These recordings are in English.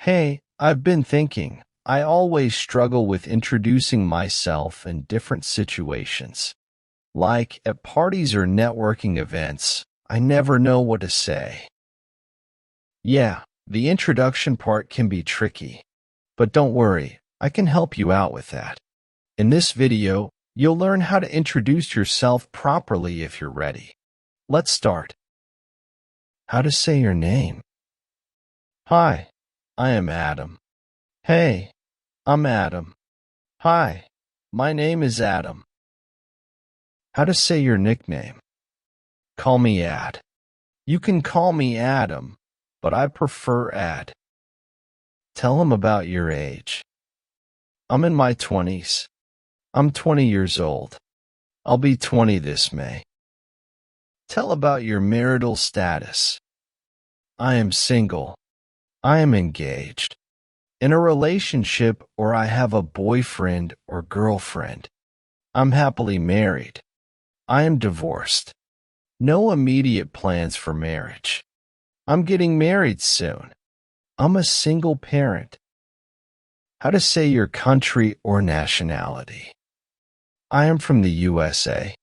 Hey, I've been thinking. I always struggle with introducing myself in different situations. Like at parties or networking events, I never know what to say. Yeah, the introduction part can be tricky. But don't worry, I can help you out with that. In this video, you'll learn how to introduce yourself properly if you're ready. Let's start. How to say your name. Hi, I am Adam. Hey, I'm Adam. Hi, my name is Adam. How to say your nickname. Call me Ad. You can call me Adam, but I prefer Ad. Tell him about your age. I'm in my 20s. I'm 20 years old. I'll be 20 this May. Tell about your marital status. I am single. I am engaged. In a relationship, or I have a boyfriend or girlfriend. I'm happily married. I am divorced. No immediate plans for marriage. I'm getting married soon. I'm a single parent. How to say your country or nationality. I am from the USA.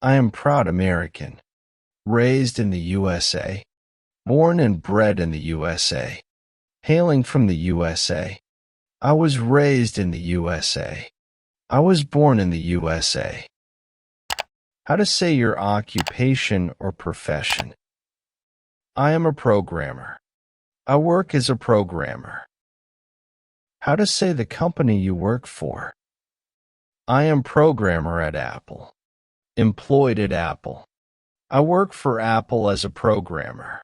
I am proud American. Raised in the USA. Born and bred in the USA. Hailing from the USA. I was raised in the USA. I was born in the USA. How to say your occupation or profession. I am a programmer. I work as a programmer. How to say the company you work for. I am programmer at Apple. Employed at Apple. I work for Apple as a programmer.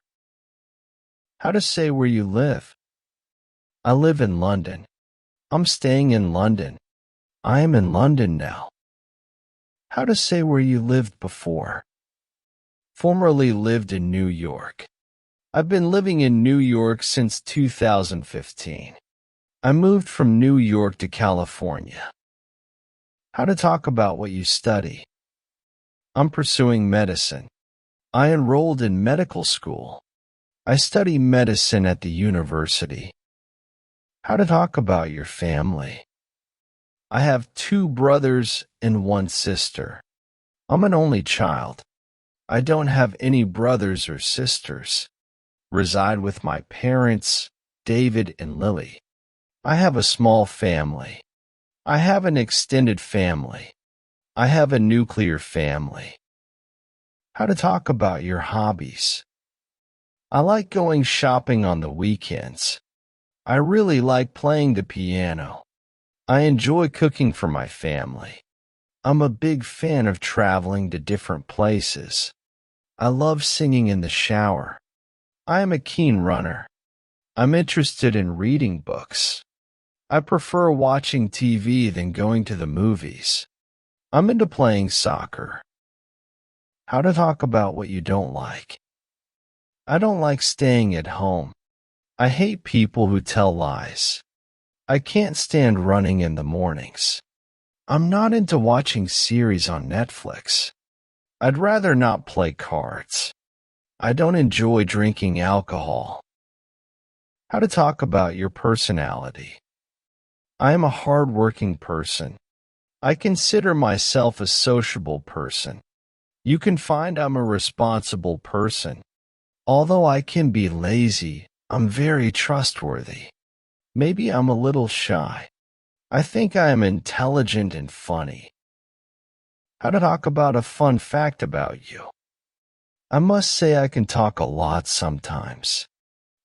How to say where you live. I live in London. I'm staying in London. I am in London now. How to say where you lived before. Formerly lived in New York. I've been living in New York since 2015. I moved from New York to California. How to talk about what you study. I'm pursuing medicine. I enrolled in medical school. I study medicine at the university. How to talk about your family. I have 2 brothers and 1 sister. I'm an only child. I don't have any brothers or sisters. Reside with my parents, David and Lily. I have a small family. I have an extended family. I have a nuclear family. How to talk about your hobbies. I like going shopping on the weekends. I really like playing the piano. I enjoy cooking for my family. I'm a big fan of traveling to different places. I love singing in the shower. I am a keen runner. I'm interested in reading books. I prefer watching TV than going to the movies. I'm into playing soccer. How to talk about what you don't like. I don't like staying at home. I hate people who tell lies. I can't stand running in the mornings. I'm not into watching series on Netflix. I'd rather not play cards. I don't enjoy drinking alcohol. How to talk about your personality. I am a hard-working person. I consider myself a sociable person. You can find I'm a responsible person. Although I can be lazy, I'm very trustworthy. Maybe I'm a little shy. I think I am intelligent and funny. How to talk about a fun fact about you. I must say I can talk a lot sometimes.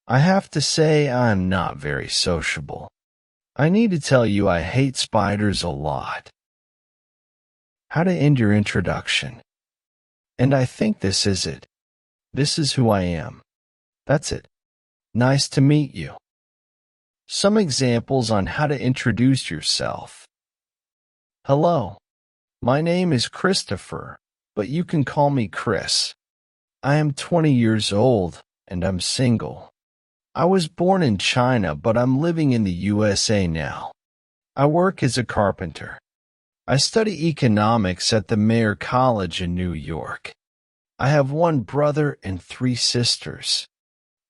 I have to say I am not very sociable. I need to tell you I hate spiders a lot. How to end your introduction. And I think this is it. This is who I am. That's it. Nice to meet you. Some examples on how to introduce yourself. Hello. My name is Christopher, but you can call me Chris. I am 20 years old, and I'm single. I was born in China, but I'm living in the USA now. I work as a carpenter. I study economics at the Mayer College in New York. I have 1 brother and 3 sisters.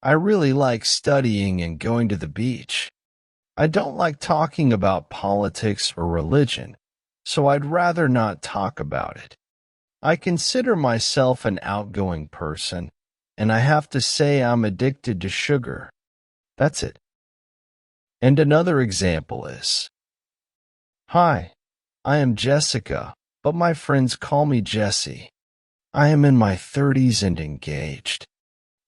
I really like studying and going to the beach. I don't like talking about politics or religion, so I'd rather not talk about it. I consider myself an outgoing person, and I have to say I'm addicted to sugar. That's it. And another example is, Hi, I am Jessica, but my friends call me Jessie. I am in my 30s and engaged.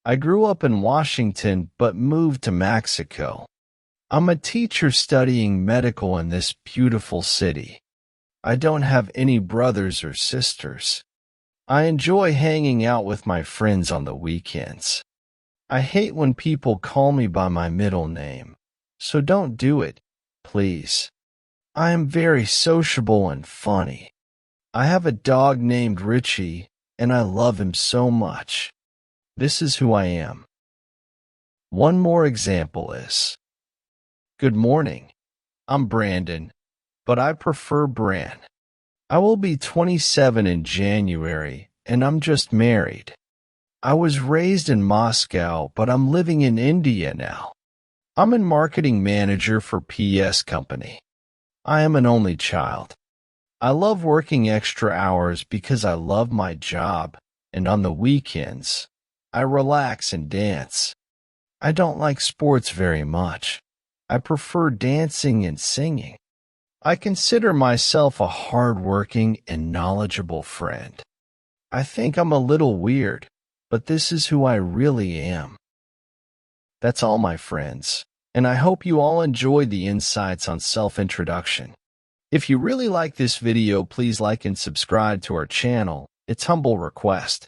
I grew up in Washington but moved to Mexico. I'm a teacher studying medical in this beautiful city. I don't have any brothers or sisters. I enjoy hanging out with my friends on the weekends. I hate when people call me by my middle name, so don't do it, please. I am very sociable and funny. I have a dog named Richie, and I love him so much. This is who I am. One more example is, Good morning. I'm Brandon, but I prefer Bran. I will be 27 in January, and I'm just married. I was raised in Moscow, but I'm living in India now. I'm a marketing manager for PS Company. I am an only child. I love working extra hours because I love my job, and on the weekends, I relax and dance. I don't like sports very much. I prefer dancing and singing. I consider myself a hardworking and knowledgeable friend. I think I'm a little weird, but this is who I really am. That's all, my friends, and I hope you all enjoyed the insights on self-introduction. If you really like this video, please like and subscribe to our channel. It's humble request.